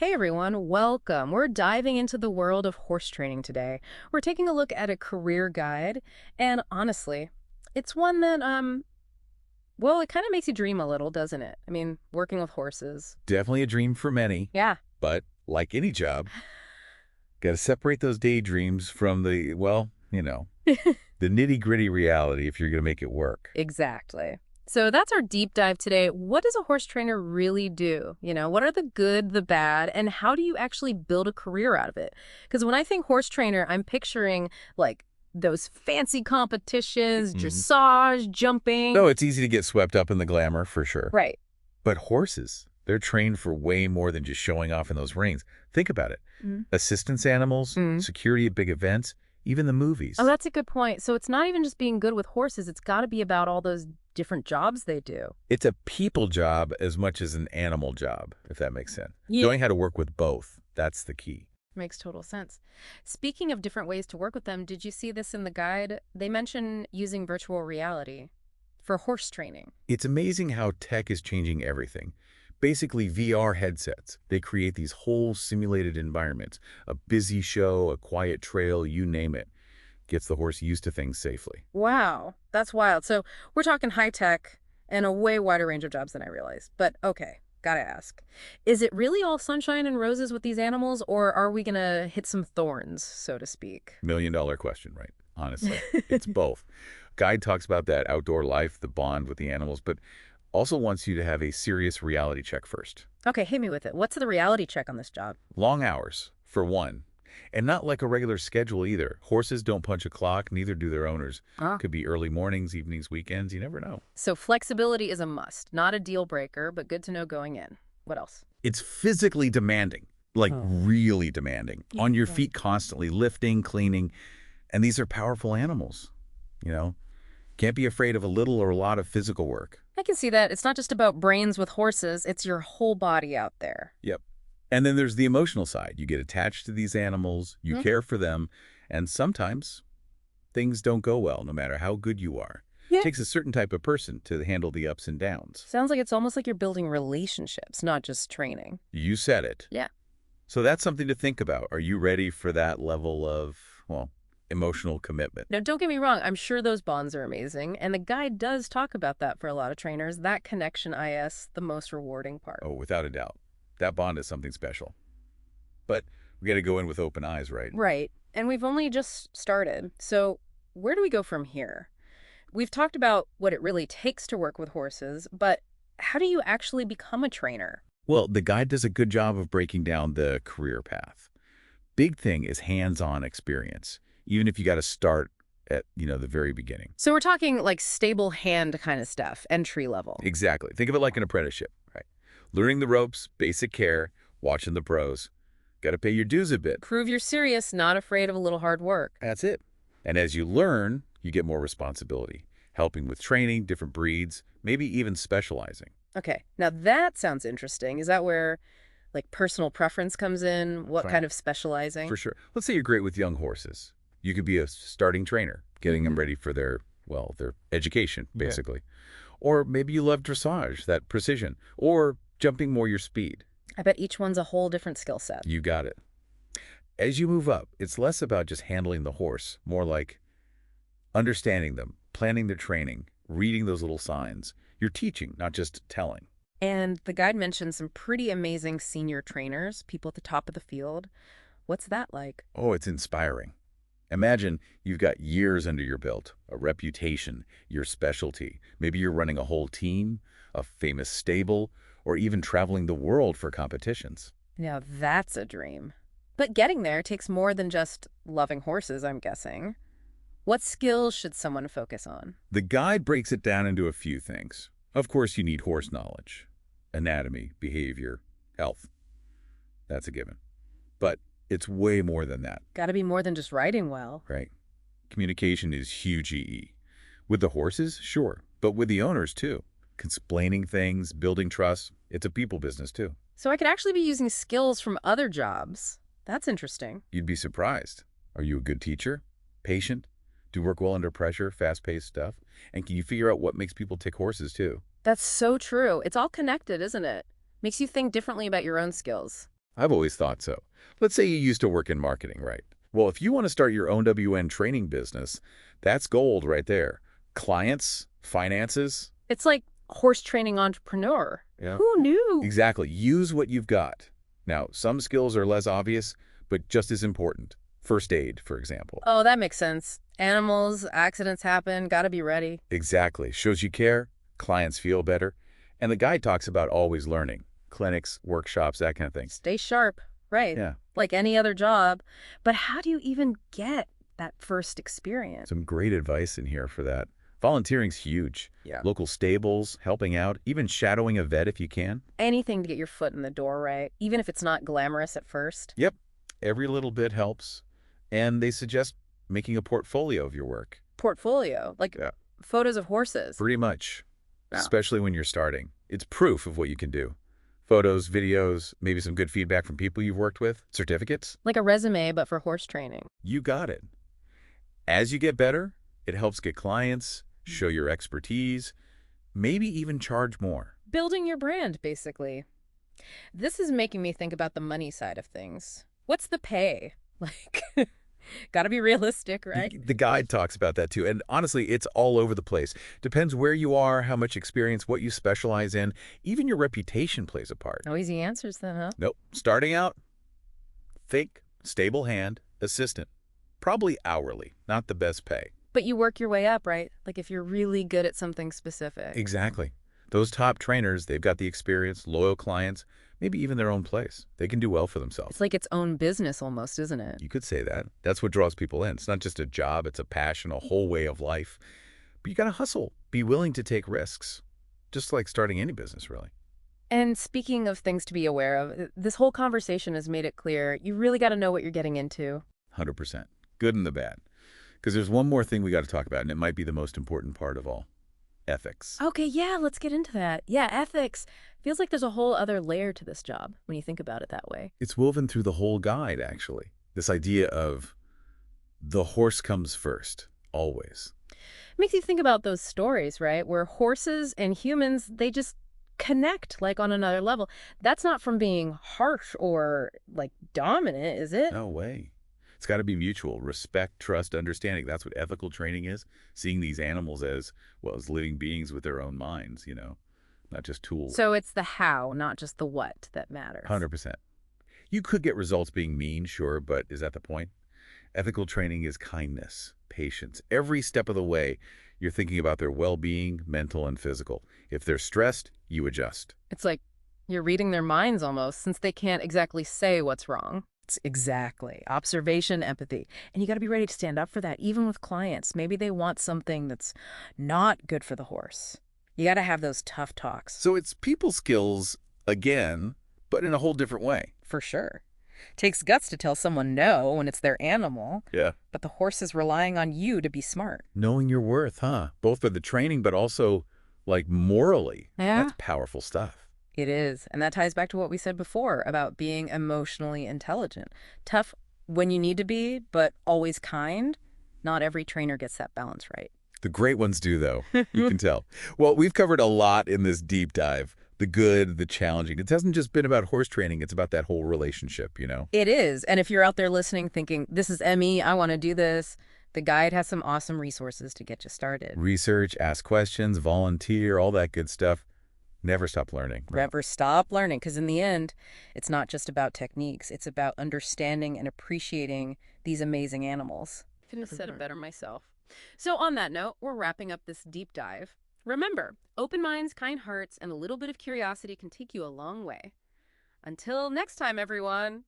Hey everyone, welcome. We're diving into the world of horse training today. We're taking a look at a career guide, and honestly, it's one that well, it kind of makes you dream a little, doesn't it? I mean, working with horses. Definitely a dream for many, Yeah. but like any job, got to separate those daydreams from the nitty-gritty reality if you're going to make it work. Exactly. So that's our deep dive today. What does a horse trainer really do? What are the good, the bad, and how do you actually build a career out of it? Because when I think horse trainer, I'm picturing like those fancy competitions, Mhm. dressage, jumping. No, it's easy to get swept up in the glamour, for sure. Right. But horses, they're trained for way more than just showing off in those rings. Think about it. Mm. Assistance animals, Mm. security at big events, even the movies. Oh, that's a good point. So it's not even just being good with horses. It's got to be about all those different jobs they do. It's a people job as much as an animal job, if that makes sense. Yeah. Knowing how to work with both, that's the key. Makes total sense. Speaking of different ways to work with them, did you see this in the guide? They mention using virtual reality for horse training. It's amazing how tech is changing everything. Basically, VR headsets. They create these whole simulated environments. A busy show, a quiet trail, you name it. Gets the horse used to things safely. Wow, that's wild. So we're talking high tech and a way wider range of jobs than I realized. But okay, gotta ask. Is it really all sunshine and roses with these animals, or are we gonna hit some thorns, so to speak? $1 million question, right? Honestly, it's both. Guide talks about that outdoor life, the bond with the animals, but also wants you to have a serious reality check first. Okay, hit me with it. What's the reality check on this job? Long hours, for one. And not like a regular schedule either. Horses don't punch a clock, neither do their owners. Ah. Could be early mornings, evenings, weekends, you never know. So flexibility is a must, not a deal breaker, but good to know going in. What else? It's physically demanding, like Oh. really demanding. On your Yeah. feet constantly, lifting, cleaning. And these are powerful animals, you know? Can't be afraid of a little or a lot of physical work. I can see that. It's not just about brains with horses, it's your whole body out there. Yep. And then there's the emotional side. You get attached to these animals, you Hmm. care for them, and sometimes things don't go well, no matter how good you are. Yeah. It takes a certain type of person to handle the ups and downs. Sounds like it's almost like you're building relationships, not just training. You said it. Yeah. So that's something to think about. Are you ready for that level of, well, emotional commitment? Now, don't get me wrong, I'm sure those bonds are amazing, and the guide does talk about that for a lot of trainers. That connection is the most rewarding part. Oh, without a doubt. That bond is something special. But we got to go in with open eyes, right? Right. And we've only just started. So, where do we go from here? We've talked about what it really takes to work with horses, but how do you actually become a trainer? Well, the guide does a good job of breaking down the career path. Big thing is hands-on experience, even if you got to start at, the very beginning. So, we're talking like stable hand kind of stuff, entry level. Exactly. Think of it like an apprenticeship, right? Learning the ropes, basic care, watching the pros. Got to pay your dues a bit. Prove you're serious, not afraid of a little hard work. That's it. And as you learn, you get more responsibility, helping with training, different breeds, maybe even specializing. Okay, now that sounds interesting. Is that where like personal preference comes in? What Right. kind of specializing? For sure. Let's say you're great with young horses. You could be a starting trainer, getting them ready for their education, Yeah. basically. Or maybe you love dressage, that precision, or jumping more your speed. I bet each one's a whole different skill set. You got it. As you move up, it's less about just handling the horse, more like understanding them, planning their training, reading those little signs. You're teaching, not just telling. And the guide mentioned some pretty amazing senior trainers, people at the top of the field. What's that like? Oh, it's inspiring. Imagine you've got years under your belt, a reputation, your specialty. Maybe you're running a whole team, a famous stable, or even traveling the world for competitions. Now that's a dream. But getting there takes more than just loving horses, I'm guessing. What skills should someone focus on? The guide breaks it down into a few things. Of course, you need horse knowledge, anatomy, behavior, health. That's a given. But it's way more than that, Gotta be more than just riding well. right? Communication is huge EE. With the horses, sure, but with the owners too. Explaining things, building trust, it's a people business too. So I could actually be using skills from other jobs. That's interesting. You'd be surprised. Are you a good teacher? Patient? Do you work well under pressure, fast-paced stuff? And can you figure out what makes people tick horses too? That's so true. It's all connected, isn't it? Makes you think differently about your own skills. I've always thought so. Let's say you used to work in marketing, right? Well, if you want to start your own WN training business, that's gold right there. Clients, finances. It's like horse training entrepreneur. Yeah. Who knew? Exactly. Use what you've got. Now, some skills are less obvious, but just as important. First aid, for example. Oh, that makes sense. Animals, accidents happen, gotta be ready. Exactly. Shows you care, clients feel better, and the guide talks about always learning. Clinics, workshops, that kind of thing. Stay sharp, right? Yeah. Like any other job. But how do you even get that first experience? Some great advice in here for that. Volunteering's huge. Yeah. Local stables, helping out, even shadowing a vet if you can. Anything to get your foot in the door, right? Even if it's not glamorous at first. Yep. Every little bit helps. And they suggest making a portfolio of your work. Portfolio, like Yeah. photos of horses. Pretty much. Yeah. Especially when you're starting. It's proof of what you can do. Photos, videos, maybe some good feedback from people you've worked with, certificates. Like a resume, but for horse training. You got it. As you get better, it helps get clients, show your expertise, maybe even charge more. Building your brand, basically. This is making me think about the money side of things. What's the pay? Like, gotta be realistic, right? The guide talks about that too. And honestly, it's all over the place. Depends where you are, how much experience, what you specialize in. Even your reputation plays a part. No easy answers then, huh? Nope. Starting out, think stable hand, assistant. Probably hourly, not the best pay. But you work your way up, right? Like if you're really good at something specific. Exactly. Those top trainers, they've got the experience, loyal clients, maybe even their own place. They can do well for themselves. It's like its own business almost, isn't it? You could say that. That's what draws people in. It's not just a job, it's a passion, a whole way of life. But you got to hustle. Be willing to take risks. Just like starting any business, really. And speaking of things to be aware of, this whole conversation has made it clear you really got to know what you're getting into. 100%. Good and the bad. Because there's one more thing we got to talk about, and it might be the most important part of all. Ethics. Okay, yeah, let's get into that. Yeah, ethics. Feels like there's a whole other layer to this job when you think about it that way. It's woven through the whole guide, actually. This idea of the horse comes first, always. Makes you think about those stories, right? Where horses and humans, they just connect like on another level. That's not from being harsh or like dominant, is it? No way. It's got to be mutual. Respect, trust, understanding. That's what ethical training is. Seeing these animals as, well, as living beings with their own minds, not just tools. So it's the how, not just the what, that matters. 100%. You could get results being mean, sure, but is that the point? Ethical training is kindness, patience. Every step of the way, you're thinking about their well-being, mental and physical. If they're stressed, you adjust. It's like you're reading their minds almost, since they can't exactly say what's wrong. It's exactly. Observation, empathy. And you got to be ready to stand up for that, even with clients. Maybe they want something that's not good for the horse. You got to have those tough talks. So it's people skills, again, but in a whole different way. For sure. Takes guts to tell someone no when it's their animal. Yeah. But the horse is relying on you to be smart. Knowing your worth, huh? Both for the training, but also, like, morally. Yeah. That's powerful stuff. It is. And that ties back to what we said before about being emotionally intelligent. Tough when you need to be, but always kind. Not every trainer gets that balance right. The great ones do, though. You can tell. Well, we've covered a lot in this deep dive. The good, the challenging. It hasn't just been about horse training. It's about that whole relationship, It is. And if you're out there listening thinking, this is Emmy, I want to do this, the guide has some awesome resources to get you started. Research, ask questions, volunteer, all that good stuff. Never stop learning. Right? Never stop learning, because in the end, it's not just about techniques. It's about understanding and appreciating these amazing animals. Couldn't have said it better myself. So on that note, we're wrapping up this deep dive. Remember, open minds, kind hearts, and a little bit of curiosity can take you a long way. Until next time, everyone.